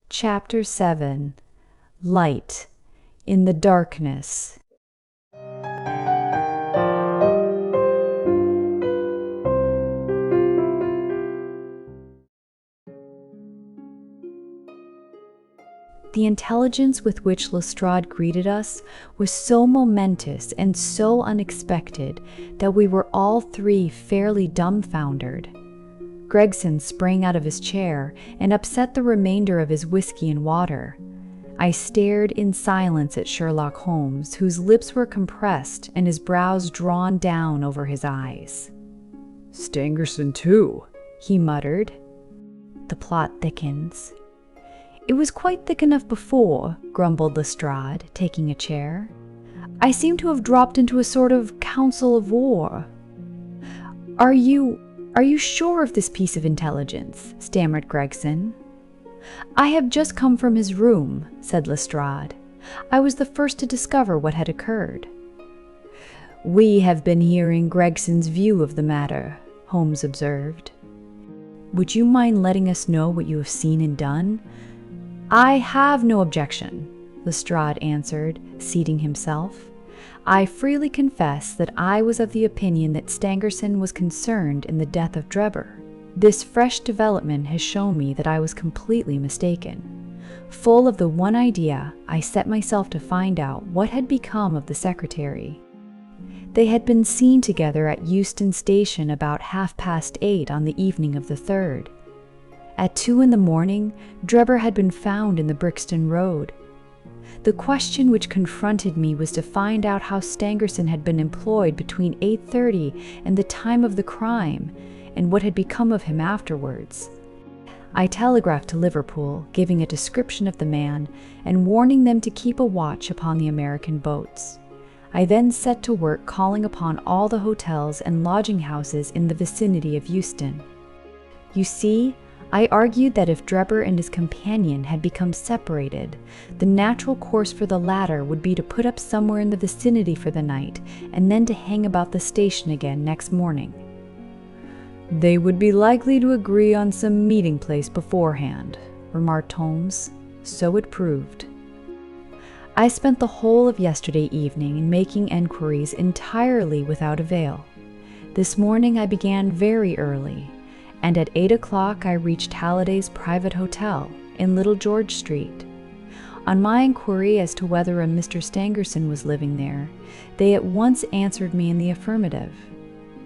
Chapter 7. Light in the Darkness. The intelligence with which Lestrade greeted us was so momentous and so unexpected that we were all three fairly dumbfounded. Gregson sprang out of his chair and upset the remainder of his whiskey and water. I stared in silence at Sherlock Holmes, whose lips were compressed and his brows drawn down over his eyes. "Stangerson, too," he muttered. The plot thickens. "It was quite thick enough before," grumbled Lestrade, taking a chair. "I seem to have dropped into a sort of council of war." Are you sure of this piece of intelligence?" stammered Gregson. "I have just come from his room," said Lestrade. "I was the first to discover what had occurred." "We have been hearing Gregson's view of the matter," Holmes observed. "Would you mind letting us know what you have seen and done?" "I have no objection," Lestrade answered, seating himself. "I freely confess that I was of the opinion that Stangerson was concerned in the death of Drebber. This fresh development has shown me that I was completely mistaken. Full of the one idea, I set myself to find out what had become of the secretary. They had been seen together at Euston Station about 8:30 on the evening of the 3rd. At 2 a.m, Drebber had been found in the Brixton Road. The question which confronted me was to find out how Stangerson had been employed between 8:30 and the time of the crime, and what had become of him afterwards. I telegraphed to Liverpool, giving a description of the man and warning them to keep a watch upon the American boats. I then set to work calling upon all the hotels and lodging-houses in the vicinity of Euston. You see, I argued that if Drebber and his companion had become separated, the natural course for the latter would be to put up somewhere in the vicinity for the night and then to hang about the station again next morning. "They would be likely to agree on some meeting place beforehand," remarked Holmes. So it proved. I spent the whole of yesterday evening in making enquiries entirely without avail. This morning I began very early, and at 8 o'clock I reached Halliday's private hotel in Little George Street. On my inquiry as to whether a Mr. Stangerson was living there, they at once answered me in the affirmative.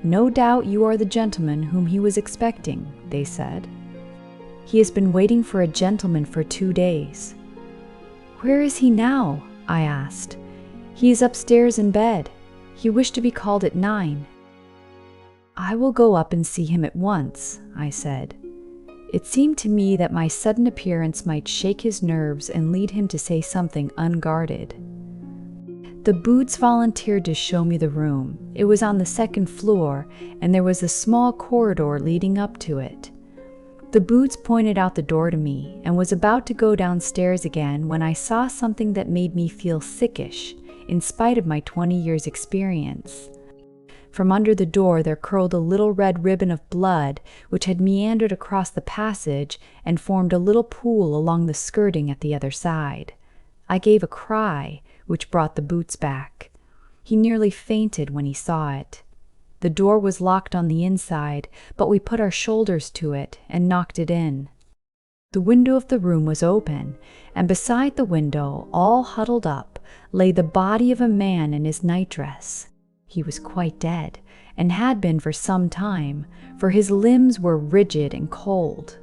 "No doubt you are the gentleman whom he was expecting," they said. "He has been waiting for a gentleman for 2 days." "Where is he now?" I asked. "He is upstairs in bed. He wished to be called at 9. "I will go up and see him at once," I said. It seemed to me that my sudden appearance might shake his nerves and lead him to say something unguarded. The Boots volunteered to show me the room. It was on the 2nd floor, and there was a small corridor leading up to it. The Boots pointed out the door to me, and was about to go downstairs again when I saw something that made me feel sickish, in spite of my 20 years' experience. From under the door there curled a little red ribbon of blood, which had meandered across the passage and formed a little pool along the skirting at the other side. I gave a cry, which brought the Boots back. He nearly fainted when he saw it. The door was locked on the inside, but we put our shoulders to it and knocked it in. The window of the room was open, and beside the window, all huddled up, lay the body of a man in his nightdress. He was quite dead, and had been for some time, for his limbs were rigid and cold.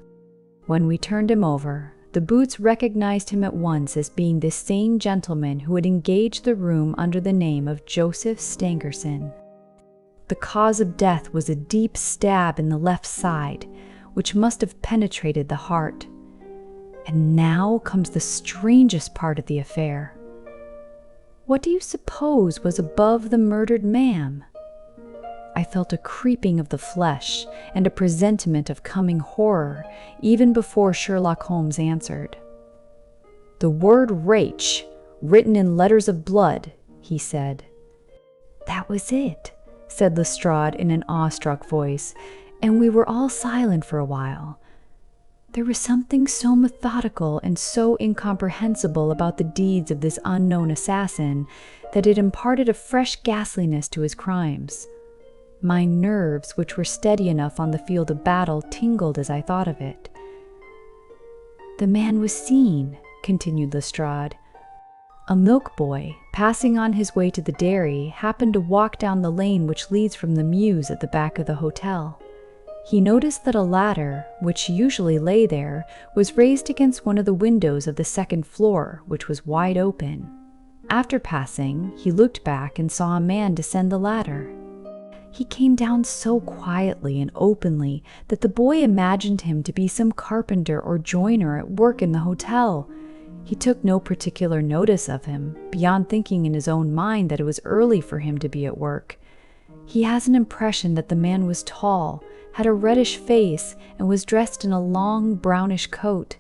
When we turned him over, the Boots recognized him at once as being the same gentleman who had engaged the room under the name of Joseph Stangerson. The cause of death was a deep stab in the left side, which must have penetrated the heart. And now comes the strangest part of the affair. What do you suppose was above the murdered man? I felt a creeping of the flesh and a presentiment of coming horror even before Sherlock Holmes answered. "The word Rach, written in letters of blood," he said. "That was it," said Lestrade in an awestruck voice, and we were all silent for a while. There was something so methodical and so incomprehensible about the deeds of this unknown assassin that it imparted a fresh ghastliness to his crimes. My nerves, which were steady enough on the field of battle, tingled as I thought of it. "The man was seen," continued Lestrade. "A milk boy, passing on his way to the dairy, happened to walk down the lane which leads from the mews at the back of the hotel. He noticed that a ladder, which usually lay there, was raised against one of the windows of the second floor, which was wide open. After passing, he looked back and saw a man descend the ladder. He came down so quietly and openly that the boy imagined him to be some carpenter or joiner at work in the hotel. He took no particular notice of him, beyond thinking in his own mind that it was early for him to be at work. He has an impression that the man was tall, had a reddish face, and was dressed in a long brownish coat.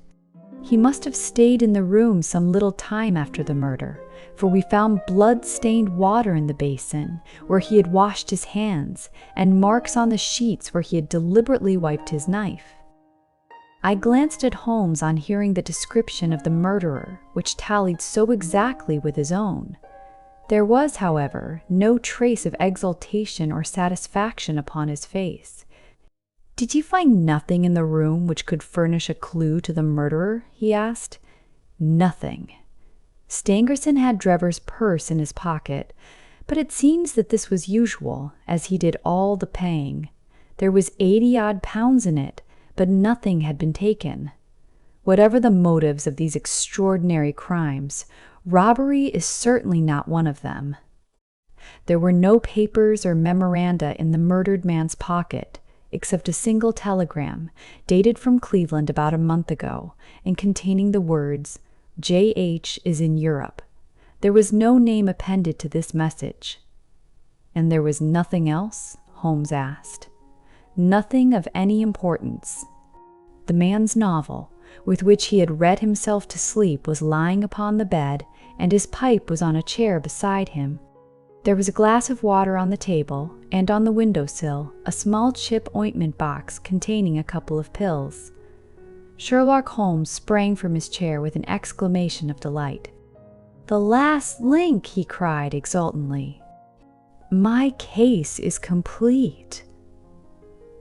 He must have stayed in the room some little time after the murder, for we found blood-stained water in the basin, where he had washed his hands, and marks on the sheets where he had deliberately wiped his knife." I glanced at Holmes on hearing the description of the murderer, which tallied so exactly with his own. There was, however, no trace of exultation or satisfaction upon his face. "Did you find nothing in the room which could furnish a clue to the murderer?" he asked. "Nothing." Stangerson had Drever's purse in his pocket, but it seems that this was usual, as he did all the paying. There was 80-odd pounds in it, but nothing had been taken. Whatever the motives of these extraordinary crimes, robbery is certainly not one of them. There were no papers or memoranda in the murdered man's pocket, except a single telegram, dated from Cleveland about a month ago, and containing the words, "J.H. is in Europe." There was no name appended to this message. "And there was nothing else?" Holmes asked. "Nothing of any importance." The man's novel, with which he had read himself to sleep, was lying upon the bed, and his pipe was on a chair beside him. There was a glass of water on the table, and on the window-sill a small chip ointment box containing a couple of pills. Sherlock Holmes sprang from his chair with an exclamation of delight. "The last link!" he cried exultantly. "My case is complete."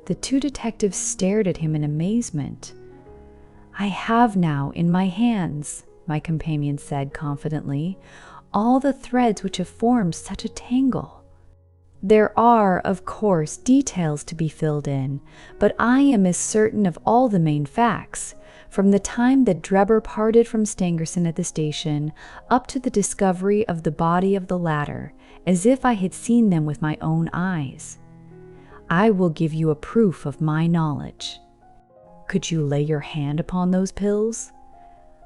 The two detectives stared at him in amazement. "I have now in my hands," my companion said confidently, "all the threads which have formed such a tangle. There are, of course, details to be filled in, but I am as certain of all the main facts, from the time that Drever parted from Stangerson at the station up to the discovery of the body of the latter, as if I had seen them with my own eyes. I will give you a proof of my knowledge." "Could you lay your hand upon those pills?"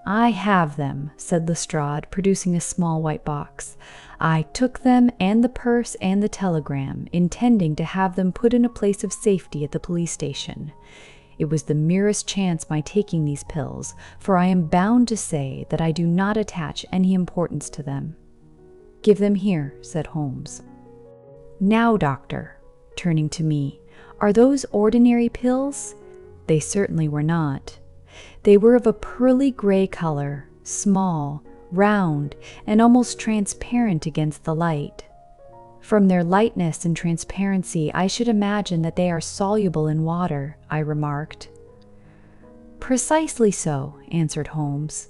"I have them," said Lestrade, producing a small white box. "I took them and the purse and the telegram, intending to have them put in a place of safety at the police station. It was the merest chance my taking these pills, for I am bound to say that I do not attach any importance to them." "Give them here," said Holmes. "Now, doctor," turning to me, "are those ordinary pills?" They certainly were not. They were of a pearly gray color, small, round, and almost transparent against the light. "From their lightness and transparency, I should imagine that they are soluble in water," I remarked. "Precisely so," answered Holmes.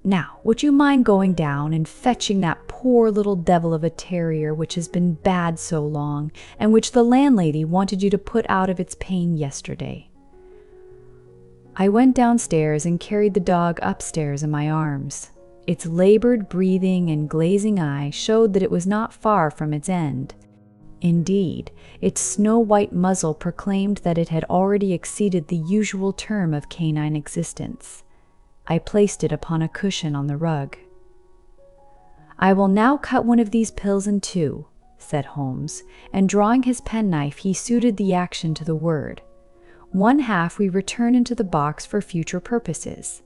"Now, would you mind going down and fetching that poor little devil of a terrier which has been bad so long, and which the landlady wanted you to put out of its pain yesterday?" I went downstairs and carried the dog upstairs in my arms. Its labored breathing and glazing eye showed that it was not far from its end. Indeed, its snow-white muzzle proclaimed that it had already exceeded the usual term of canine existence. I placed it upon a cushion on the rug. "I will now cut one of these pills in two," said Holmes, and drawing his penknife he suited the action to the word. "One half we return into the box for future purposes.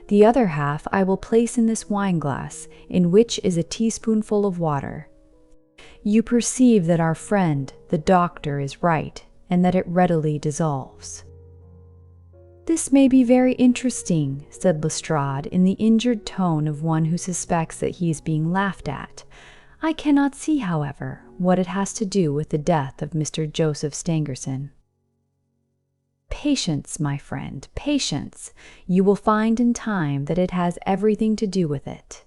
The other half I will place in this wine-glass, in which is a teaspoonful of water. You perceive that our friend, the doctor, is right, and that it readily dissolves." "This may be very interesting," said Lestrade in the injured tone of one who suspects that he is being laughed at. "I cannot see, however, what it has to do with the death of Mr. Joseph Stangerson." "Patience, my friend, patience. You will find in time that it has everything to do with it.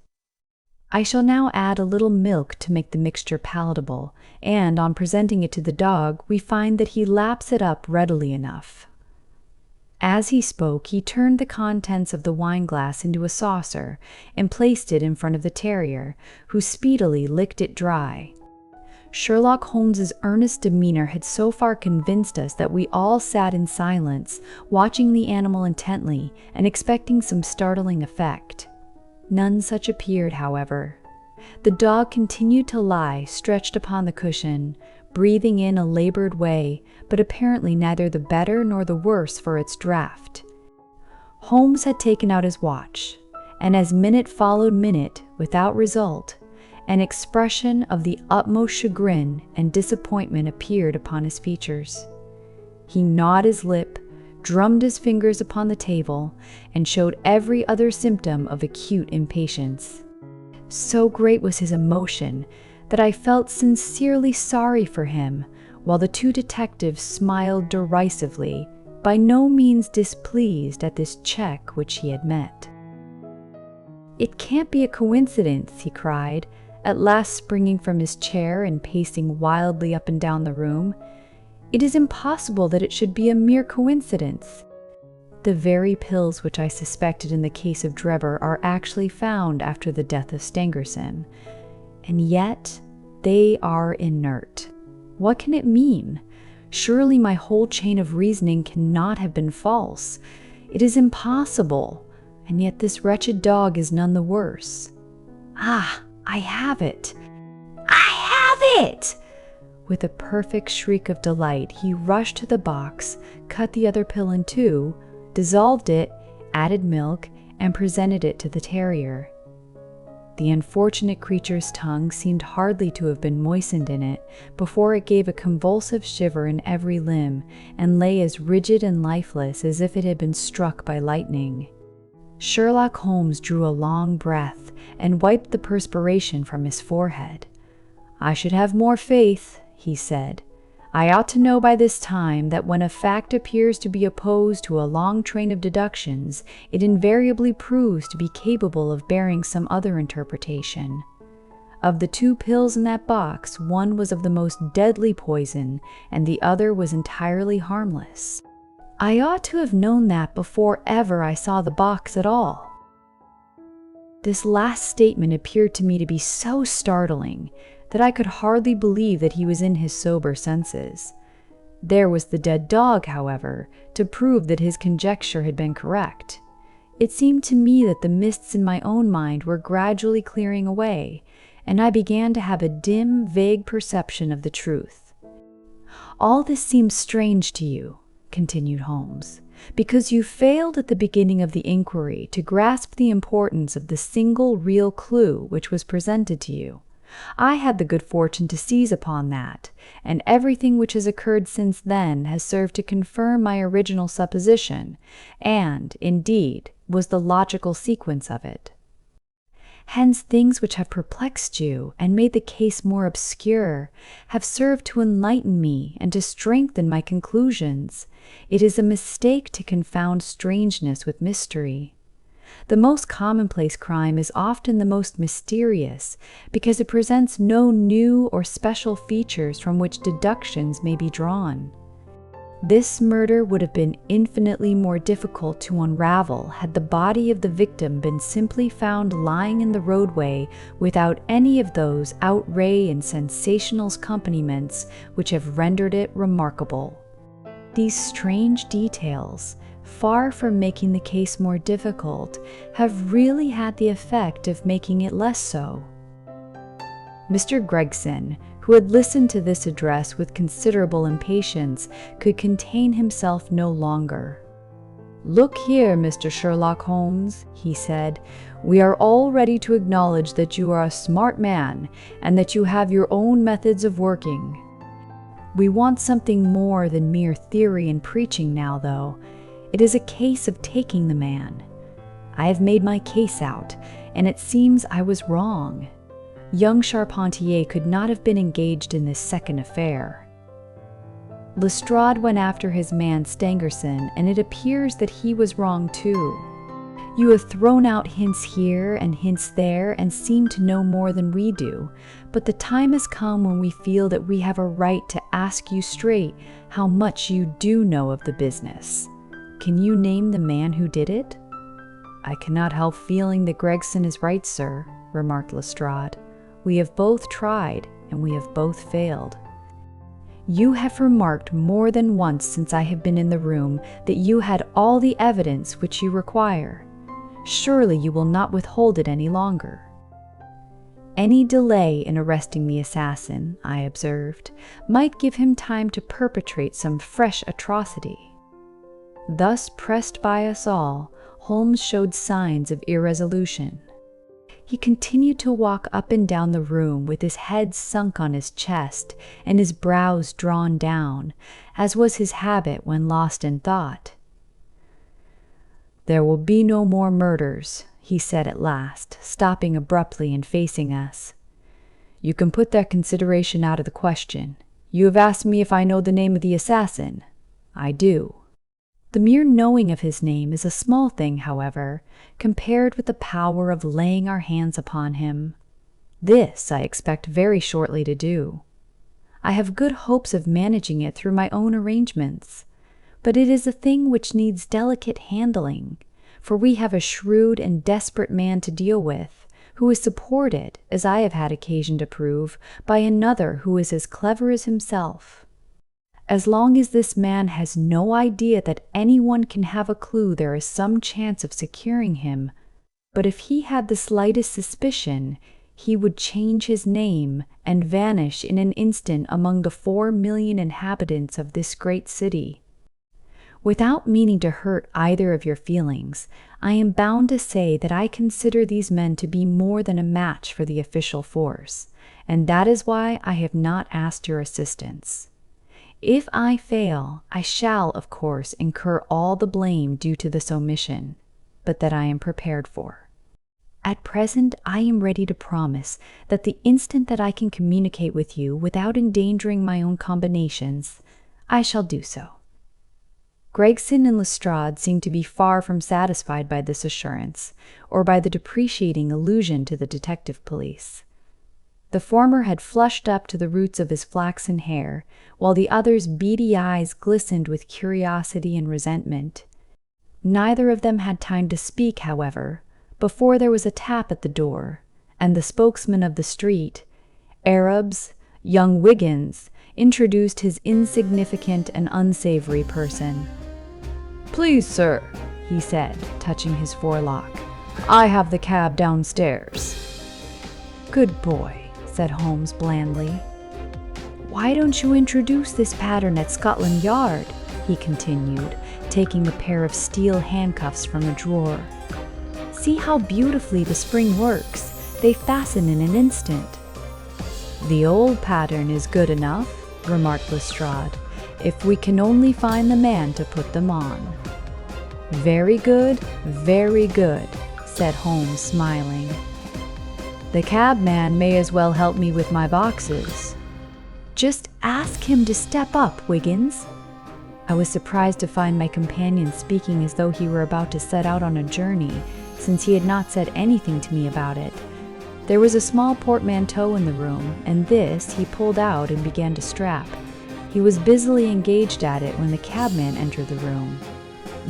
I shall now add a little milk to make the mixture palatable, and on presenting it to the dog, we find that he laps it up readily enough." As he spoke, he turned the contents of the wine-glass into a saucer and placed it in front of the terrier, who speedily licked it dry. Sherlock Holmes's earnest demeanor had so far convinced us that we all sat in silence, watching the animal intently and expecting some startling effect. None such appeared, however. The dog continued to lie stretched upon the cushion, breathing in a labored way, but apparently neither the better nor the worse for its draught. Holmes had taken out his watch, and as minute followed minute, without result, an expression of the utmost chagrin and disappointment appeared upon his features. He gnawed his lip, drummed his fingers upon the table, and showed every other symptom of acute impatience. So great was his emotion that I felt sincerely sorry for him, while the two detectives smiled derisively, by no means displeased at this check which he had met. "It can't be a coincidence," he cried, at last springing from his chair and pacing wildly up and down the room. "It is impossible that it should be a mere coincidence. The very pills which I suspected in the case of Drebber are actually found after the death of Stangerson. And yet they are inert. What can it mean? Surely my whole chain of reasoning cannot have been false. It is impossible, and yet this wretched dog is none the worse. Ah, I have it! I have it!" With a perfect shriek of delight, he rushed to the box, cut the other pill in two, dissolved it, added milk, and presented it to the terrier. The unfortunate creature's tongue seemed hardly to have been moistened in it before it gave a convulsive shiver in every limb and lay as rigid and lifeless as if it had been struck by lightning. Sherlock Holmes drew a long breath and wiped the perspiration from his forehead. "I should have more faith," he said. "I ought to know by this time that when a fact appears to be opposed to a long train of deductions, it invariably proves to be capable of bearing some other interpretation. Of the two pills in that box, one was of the most deadly poison, and the other was entirely harmless. I ought to have known that before ever I saw the box at all." This last statement appeared to me to be so startling that I could hardly believe that he was in his sober senses. There was the dead dog, however, to prove that his conjecture had been correct. It seemed to me that the mists in my own mind were gradually clearing away, and I began to have a dim, vague perception of the truth. "All this seems strange to you," continued Holmes, "because you failed at the beginning of the inquiry to grasp the importance of the single real clue which was presented to you. I had the good fortune to seize upon that, and everything which has occurred since then has served to confirm my original supposition, and, indeed, was the logical sequence of it. Hence things which have perplexed you and made the case more obscure have served to enlighten me and to strengthen my conclusions. It is a mistake to confound strangeness with mystery. The most commonplace crime is often the most mysterious because it presents no new or special features from which deductions may be drawn. This murder would have been infinitely more difficult to unravel had the body of the victim been simply found lying in the roadway without any of those outre and sensational accompaniments which have rendered it remarkable. These strange details, far from making the case more difficult, have really had the effect of making it less so." Mr. Gregson, who had listened to this address with considerable impatience, could contain himself no longer. "Look here, Mr. Sherlock Holmes," he said, "we are all ready to acknowledge that you are a smart man and that you have your own methods of working. We want something more than mere theory and preaching now, though. It is a case of taking the man. I have made my case out, and it seems I was wrong. Young Charpentier could not have been engaged in this second affair. Lestrade went after his man Stangerson, and it appears that he was wrong too. You have thrown out hints here and hints there and seem to know more than we do, but the time has come when we feel that we have a right to ask you straight how much you do know of the business. Can you name the man who did it? I cannot help feeling that Gregson is right, sir, remarked Lestrade. We have both tried, and we have both failed. You have remarked more than once since I have been in the room that you had all the evidence which you require. Surely you will not withhold it any longer. Any delay in arresting the assassin, I observed, might give him time to perpetrate some fresh atrocity. Thus pressed by us all, Holmes showed signs of irresolution. He continued to walk up and down the room with his head sunk on his chest and his brows drawn down, as was his habit when lost in thought. "There will be no more murders," he said at last, stopping abruptly and facing us. "You can put that consideration out of the question. You have asked me if I know the name of the assassin. I do. The mere knowing of his name is a small thing, however, compared with the power of laying our hands upon him. This I expect very shortly to do. I have good hopes of managing it through my own arrangements, but it is a thing which needs delicate handling, for we have a shrewd and desperate man to deal with, who is supported, as I have had occasion to prove, by another who is as clever as himself. As long as this man has no idea that anyone can have a clue, there is some chance of securing him, but if he had the slightest suspicion, he would change his name and vanish in an instant among the 4 million inhabitants of this great city. Without meaning to hurt either of your feelings, I am bound to say that I consider these men to be more than a match for the official force, and that is why I have not asked your assistance. If I fail, I shall, of course, incur all the blame due to this omission, but that I am prepared for. At present, I am ready to promise that the instant that I can communicate with you without endangering my own combinations, I shall do so." Gregson and Lestrade seemed to be far from satisfied by this assurance, or by the depreciating allusion to the detective police. The former had flushed up to the roots of his flaxen hair, while the other's beady eyes glistened with curiosity and resentment. Neither of them had time to speak, however, before there was a tap at the door, and the spokesman of the street, Arabs, young Wiggins, introduced his insignificant and unsavory person. "Please, sir," he said, touching his forelock, "I have the cab downstairs." "Good boy," said Holmes blandly. "Why don't you introduce this pattern at Scotland Yard?" he continued, taking a pair of steel handcuffs from a drawer. "See how beautifully the spring works. They fasten in an instant." "The old pattern is good enough," remarked Lestrade, "if we can only find the man to put them on." Very good," said Holmes, smiling. "The cabman may as well help me with my boxes." "Just ask him to step up, Wiggins." I was surprised to find my companion speaking as though he were about to set out on a journey, since he had not said anything to me about it. There was a small portmanteau in the room, and this he pulled out and began to strap. He was busily engaged at it when the cabman entered the room.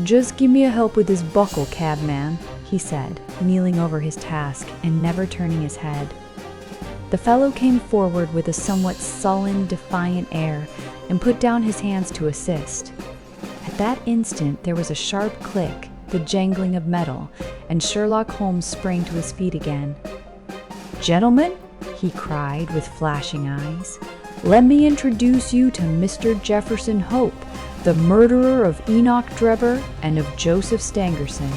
"Just give me a help with this buckle, cabman," he said, kneeling over his task and never turning his head. The fellow came forward with a somewhat sullen, defiant air and put down his hands to assist. At that instant there was a sharp click, the jangling of metal, and Sherlock Holmes sprang to his feet again. "Gentlemen," he cried with flashing eyes, "let me introduce you to Mr. Jefferson Hope, the murderer of Enoch Drebber and of Joseph Stangerson."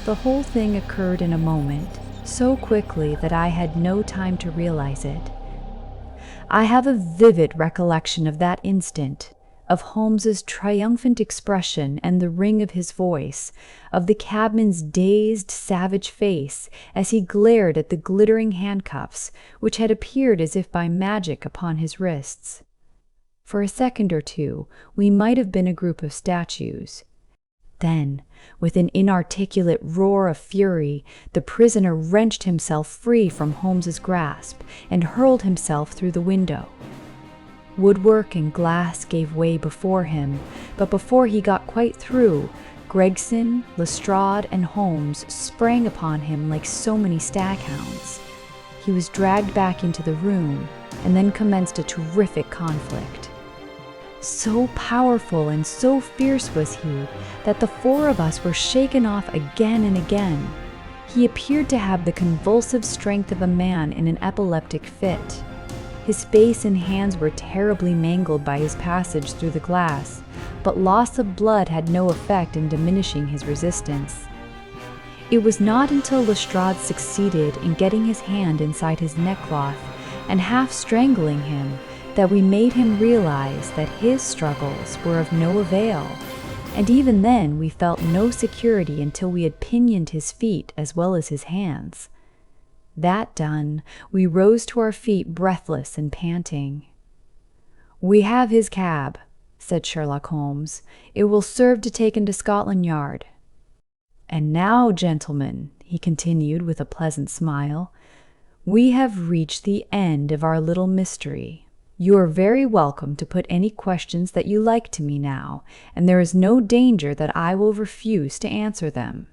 The whole thing occurred in a moment, so quickly that I had no time to realize it. I have a vivid recollection of that instant, of Holmes's triumphant expression and the ring of his voice, of the cabman's dazed, savage face as he glared at the glittering handcuffs which had appeared as if by magic upon his wrists. For a second or two, we might have been a group of statues. Then, with an inarticulate roar of fury, the prisoner wrenched himself free from Holmes's grasp and hurled himself through the window. Woodwork and glass gave way before him, but before he got quite through, Gregson, Lestrade, and Holmes sprang upon him like so many staghounds. He was dragged back into the room, and then commenced a terrific conflict. So powerful and so fierce was he that the four of us were shaken off again and again. He appeared to have the convulsive strength of a man in an epileptic fit. His face and hands were terribly mangled by his passage through the glass, but loss of blood had no effect in diminishing his resistance. It was not until Lestrade succeeded in getting his hand inside his neckcloth and half strangling him that we made him realize that his struggles were of no avail, and even then we felt no security until we had pinioned his feet as well as his hands. That done, we rose to our feet breathless and panting. "We have his cab," said Sherlock Holmes. "It will serve to take him to Scotland Yard. And now, gentlemen," he continued with a pleasant smile, "we have reached the end of our little mystery. You are very welcome to put any questions that you like to me now, and there is no danger that I will refuse to answer them."